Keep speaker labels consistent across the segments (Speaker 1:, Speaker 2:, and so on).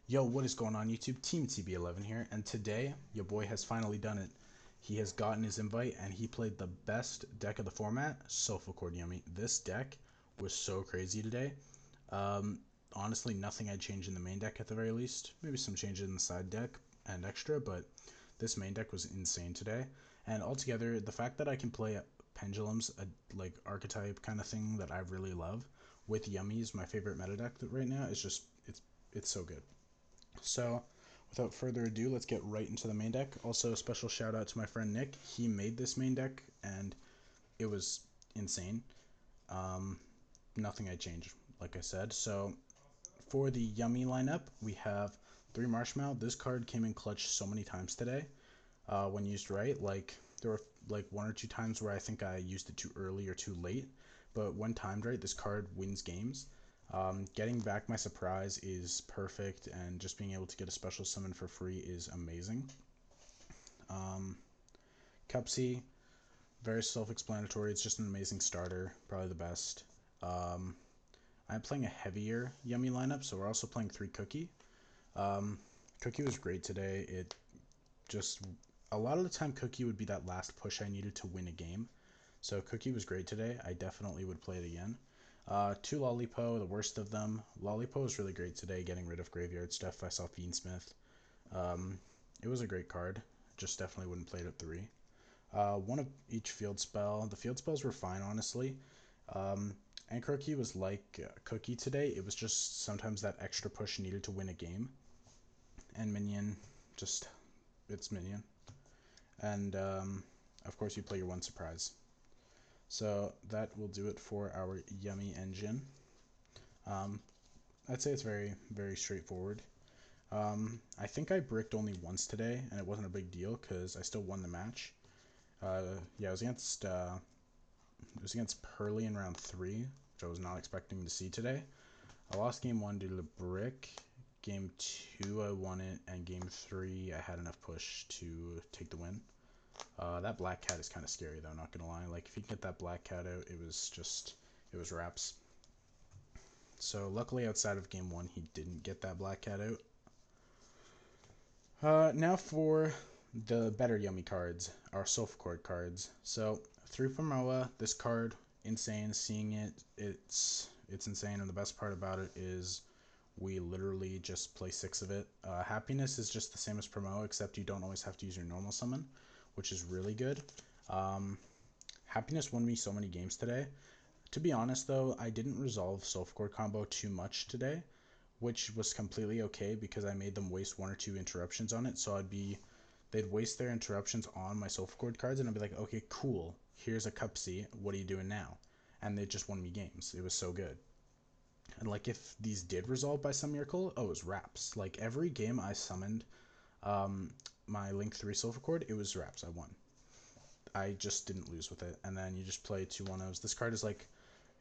Speaker 1: Yo, what is going on YouTube? Team TB11 here, and today your boy has finally done it. He has gotten his invite and he played the best deck of the format, solfachord Yummy. This deck was so crazy today. Um, Honestly, nothing I'd change in the main deck at the very least. Maybe some changes in the side deck and extra, but this main deck was insane today. And altogether, the fact that I can play pendulums, a like archetype kind of thing that I really love, with Yummies, my favorite meta deck right now, is just it's so good. So, without further ado, let's get right into the main deck. Also, a special shout out to my friend Nick. He made this main deck, and it was insane. Um, Nothing I changed, like I said. So, for the Yummy lineup, we have 3 Marshmallow. This card came in clutch so many times today when used right. Like, there were like 1 or 2 times where I think I used it too early or too late, but when timed right, this card wins games. Getting back my surprise is perfect, and just being able to get a special summon for free is amazing. Um, Cupsy, very self-explanatory. It's just an amazing starter, probably the best. Um, I'm playing a heavier Yummy lineup, so we're also playing 3 Cookie. Um, Cookie was great today. It just a lot of the time Cookie would be that last push I needed to win a game. So Cookie was great today. I definitely would play it again. 2 Lollipo, the worst of them. Lollipo was really great today, getting rid of graveyard stuff. I saw Fiendsmith. Um, it was a great card. Just definitely wouldn't play it at 3. One of each field spell. The field spells were fine, honestly. And Cookie was like Cookie today. It was just sometimes that extra push needed to win a game. And Minion, just it's Minion. And of course, you play your 1 surprise. So that will do it for our Yummy engine. Um, I'd say it's very straightforward. I think I bricked only once today, and it wasn't a big deal because I still won the match. Yeah, it was against Pearly in round 3, which I was not expecting to see today. I lost game 1 due to the brick. Game 2 I won it, and game 3 I had enough push to take the win. That black cat is kind of scary though, not gonna lie. Like if you can get that black cat out, it was wraps. So luckily outside of game 1 he didn't get that black cat out. Now for the better Yummy cards, our solfachord cards. So 3 for Moa, this card, insane. Seeing it, it's insane, and the best part about it is we literally just play 6 of it. Happiness is just the same as Promo, except you don't always have to use your normal summon, which is really good. Happiness won me so many games today. To be honest though, I didn't resolve solfachord combo too much today, which was completely okay because I made them waste 1 or 2 interruptions on it. So they'd waste their interruptions on my solfachord cards, and I'd be like, okay, cool, here's a Cup C, what are you doing now? And they just won me games. It was so good. And like if these did resolve by some miracle, oh, it was wraps. Like every game I summoned um, my Link 3 solfachord, it was wraps. I won. I just didn't lose with it. And then you just play 2/1s. This card is like,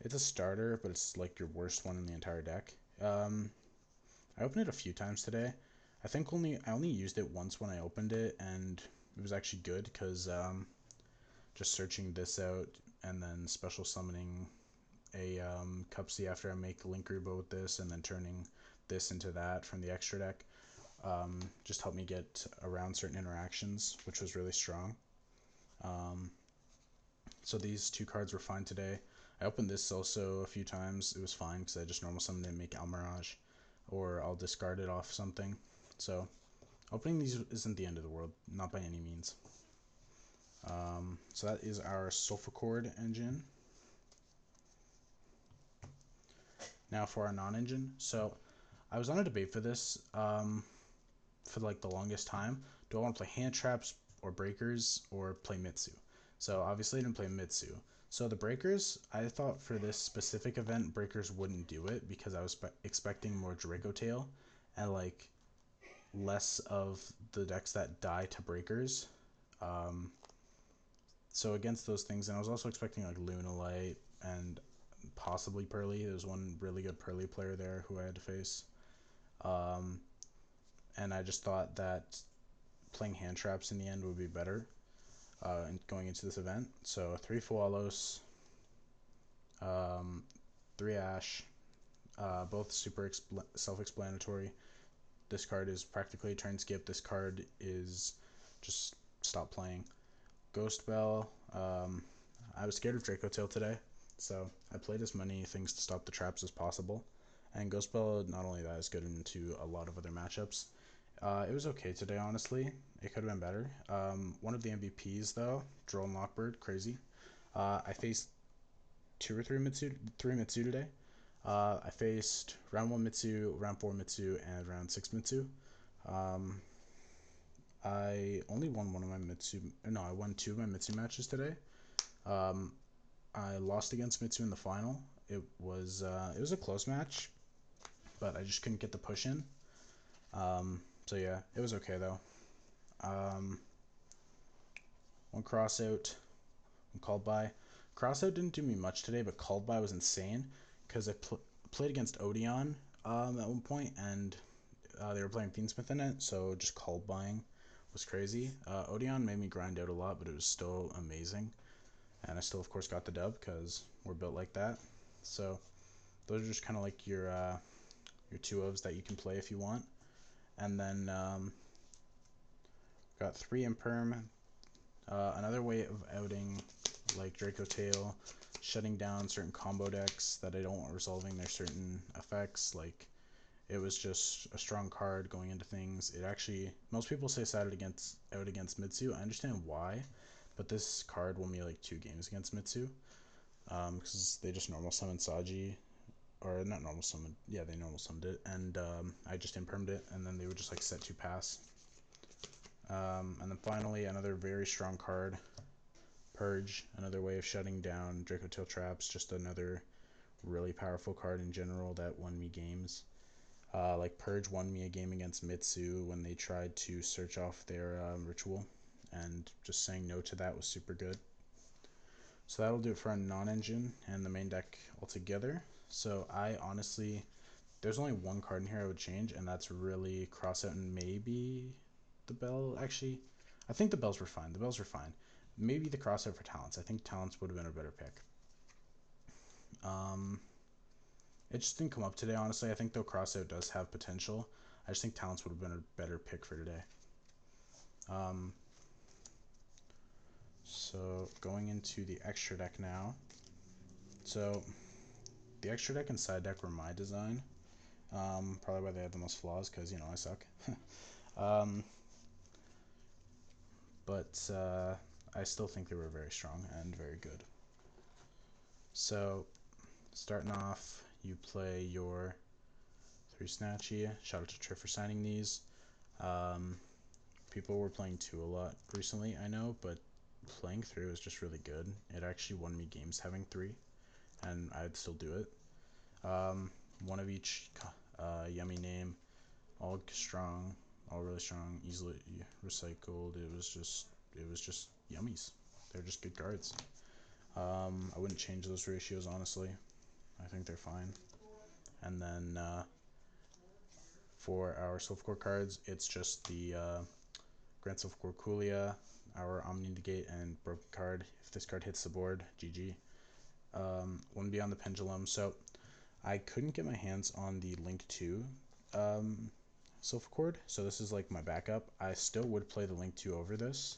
Speaker 1: it's a starter, but it's like your worst one in the entire deck. I opened it a few times today. I only used it once when I opened it, and it was actually good because just searching this out and then special summoning a Cupsy after I make Link Rubo with this, and then turning this into that from the extra deck, just helped me get around certain interactions, which was really strong. Um, so these 2 cards were fine today. I opened this also a few times. It was fine because I just normal summoned it and make Almirage, or I'll discard it off something. So opening these isn't the end of the world, not by any means. So that is our solfachord engine. Now for our non-engine. So I was on a debate for this for like the longest time. Do I want to play hand traps or breakers or play Mitsu? So obviously I didn't play Mitsu. So the breakers, I thought for this specific event, breakers wouldn't do it because I was expecting more Draco Tail and like less of the decks that die to breakers. Um, so against those things, and I was also expecting like Lunalite and possibly Pearly. There's one really good Pearly player there who I had to face. Um, and I just thought that playing hand traps in the end would be better going into this event. So 3 Fualos, um, 3 Ash, both super self-explanatory. This card is practically a turn skip. This card is just stop playing. Ghost Bell. I was scared of Draco Tail today, so I played as many things to stop the traps as possible. And Ghost Bell, not only that, is good into a lot of other matchups. It was okay today, honestly. It could have been better. One of the MVPs, though, Drone Lockbird, crazy. I faced three Mitsu today. I faced round 1 Mitsu, round 4 Mitsu, and round 6 Mitsu. I only won one of my Mitsu. No, I won 2 of my Mitsu matches today. I lost against Mitsu in the final. It was a close match, but I just couldn't get the push in. So yeah, it was okay though. One cross out, one called by. Cross out didn't do me much today, but called by was insane because I played against Odeon at one point, and they were playing Fiendsmith in it, so just called buying was crazy. Odeon made me grind out a lot, but it was still amazing. And I still, of course, got the dub because we're built like that. So those are just kind of like your 2-ofs that you can play if you want. And then got 3 Imperm. Another way of outing like Draco Tail, shutting down certain combo decks that I don't want resolving their certain effects. Like, it was just a strong card going into things. It actually, most people say side out against Mitsu. I understand why, but this card won me like 2 games against Mitsu, because they just normal summoned Saji, or not normal summoned, yeah, they normal summoned it, and I just impermed it, and then they would just like set to pass. And then finally, another very strong card, Purge, another way of shutting down Draco Tail traps, just another really powerful card in general that won me games. Like Purge won me a game against Mitsu when they tried to search off their ritual, and just saying no to that was super good. So that'll do it for our non-engine and the main deck altogether. So I honestly, there's only one card in here I would change, and that's really Crossout and maybe the Bell. Actually, I think the Bells were fine. The Bells were fine. Maybe the Crossout for Talents. I think Talents would have been a better pick. It just didn't come up today, honestly. I think though Crossout does have potential. I just think Talents would have been a better pick for today. So going into the extra deck now. So the extra deck and side deck were my design. Probably why they have the most flaws, because, you know, I suck. But I still think they were very strong and very good. So starting off, you play your 3 Snatchy. Shout out to Triff for signing these. People were playing 2 a lot recently, I know, but playing 3 was just really good. It actually won me games having 3, and I'd still do it. One of each yummy name, all strong, all really strong, easily recycled. It was just yummies. They're just good cards. I wouldn't change those ratios, honestly. I think they're fine. And then for our solfachord cards, it's just the Grand Solfachord Coolia, our Omni Negate, and Broken card. If this card hits the board, GG. One Beyond the Pendulum. So I couldn't get my hands on the Link 2 solfachord, so this is like my backup. I still would play the Link 2 over this.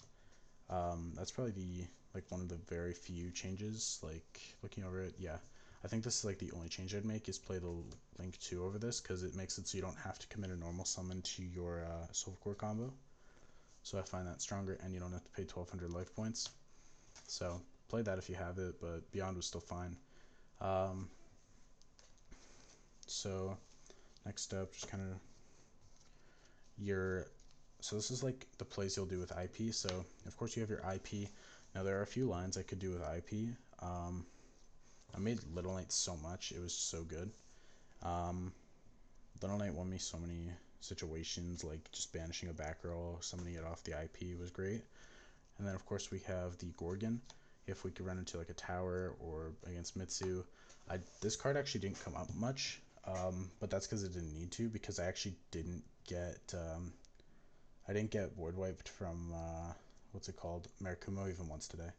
Speaker 1: That's probably one of the very few changes, like looking over it. Yeah, I think this is like the only change I'd make, is play the Link 2 over this, because it makes it so you don't have to commit a normal summon to your solfachord combo. So I find that stronger, and you don't have to pay 1200 life points. So play that if you have it, but Beyond was still fine. So next up, just kind of so this is like the plays you'll do with IP. So of course you have your IP. Now there are a few lines I could do with IP. I made Little Knight so much, it was so good. Little Knight won me so many situations, like just banishing a back row, summoning it off the IP was great. And then of course we have the Gorgon, if we could run into like a tower or against Mitsu. This card actually didn't come up much, but that's because it didn't need to, because I actually didn't get board wiped from what's it called, Marakumo, even once today.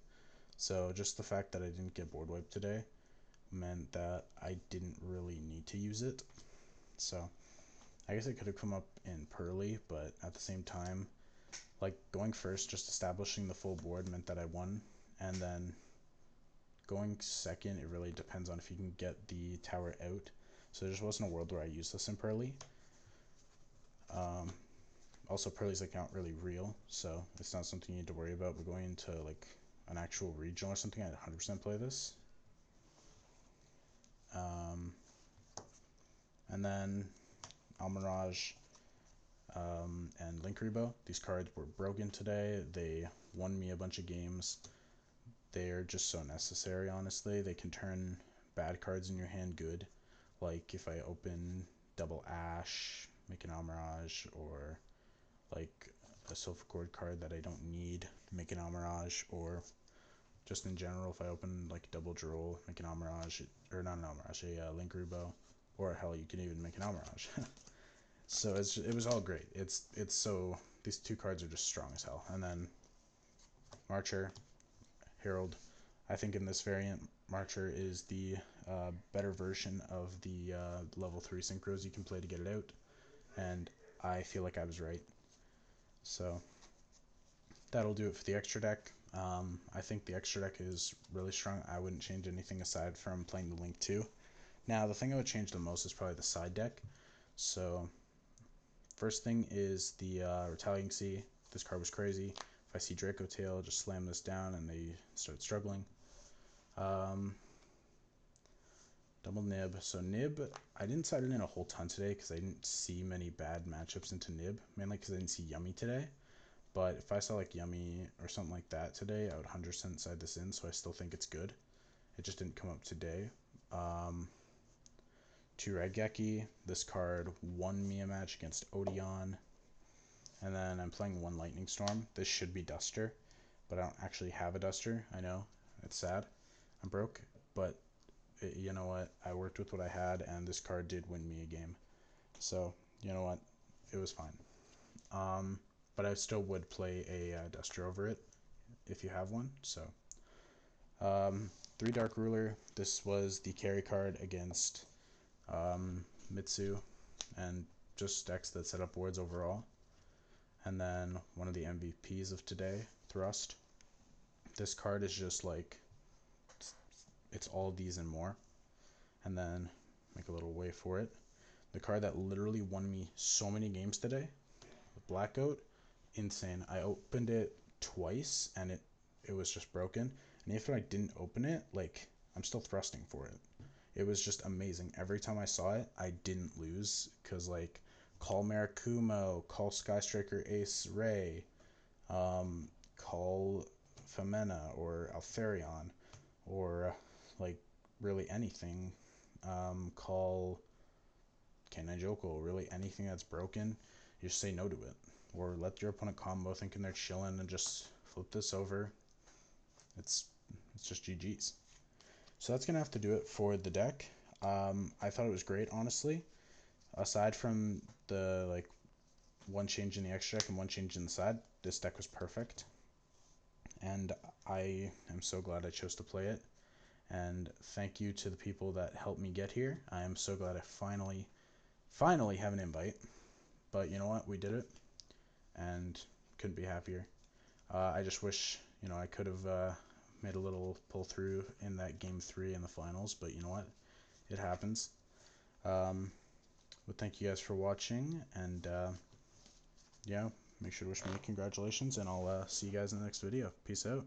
Speaker 1: So just the fact that I didn't get board wiped today meant that I didn't really need to use it. So I guess it could have come up in Pearly, but at the same time, like going first, just establishing the full board meant that I won, and then going second, it really depends on if you can get the tower out. So there just wasn't a world where I used this in Pearly. Also, Pearly's like not really real, so it's not something you need to worry about. But going into like an actual regional or something, I'd 100% play this. And then Almirage and Link Rebo. These cards were broken today. They won me a bunch of games. They're just so necessary, honestly. They can turn bad cards in your hand good. Like if I open double Ash, make an Almirage, or like a solfachord card that I don't need, make an Almirage, or just in general, if I open like double Droll, make an Almirage, or not an Almirage, a Link Rebo, or hell, you can even make an Almirage. So it was all great. It's so, these two cards are just strong as hell. And then Marcher, Herald. I think in this variant, Marcher is the better version of the level 3 synchros you can play to get it out, and I feel like I was right. So that'll do it for the extra deck. I think the extra deck is really strong. I wouldn't change anything aside from playing the Link 2. Now, the thing I would change the most is probably the side deck. So first thing is the Retaliating Sea. This card was crazy. If I see Draco Tail, just slam this down and they start struggling. Double Nib. So Nib, I didn't side it in a whole ton today because I didn't see many bad matchups into Nib, mainly because I didn't see Yummy today. But if I saw like Yummy or something like that today, I would 100% side this in, so I still think it's good. It just didn't come up today. 2 Raigeki. This card won me a match against Odeon. And then I'm playing 1 Lightning Storm. This should be Duster, but I don't actually have a Duster. I know, it's sad. I'm broke, but you know what? I worked with what I had, and this card did win me a game. So, you know what? It was fine. But I still would play a Duster over it if you have one. So, 3 Dark Ruler. This was the carry card against Mitsu, and just decks that set up boards overall. And then one of the MVPs of today, Thrust. This card is just like, it's all these and more. And then make a little way for it. The card that literally won me so many games today, Blackout, insane. I opened it twice and it was just broken. And if I didn't open it, like, I'm still thrusting for it. It was just amazing. Every time I saw it, I didn't lose, because like call Marakumo, call Skystriker Ace Ray, call Femena or Altharion, or like really anything. Call Canine Joko, really anything that's broken, you just say no to it. Or let your opponent combo thinking they're chilling and just flip this over. It's just GG's. So that's gonna have to do it for the deck. I thought it was great, honestly. Aside from the like 1 change in the extra deck and 1 change in the side, this deck was perfect. And I am so glad I chose to play it. And thank you to the people that helped me get here. I am so glad I finally have an invite. But you know what? We did it, and couldn't be happier. I just wish, you know, I could have made a little pull through in that game 3 in the finals, but you know what? It happens. But thank you guys for watching, and yeah, make sure to wish me congratulations, and I'll see you guys in the next video. Peace out.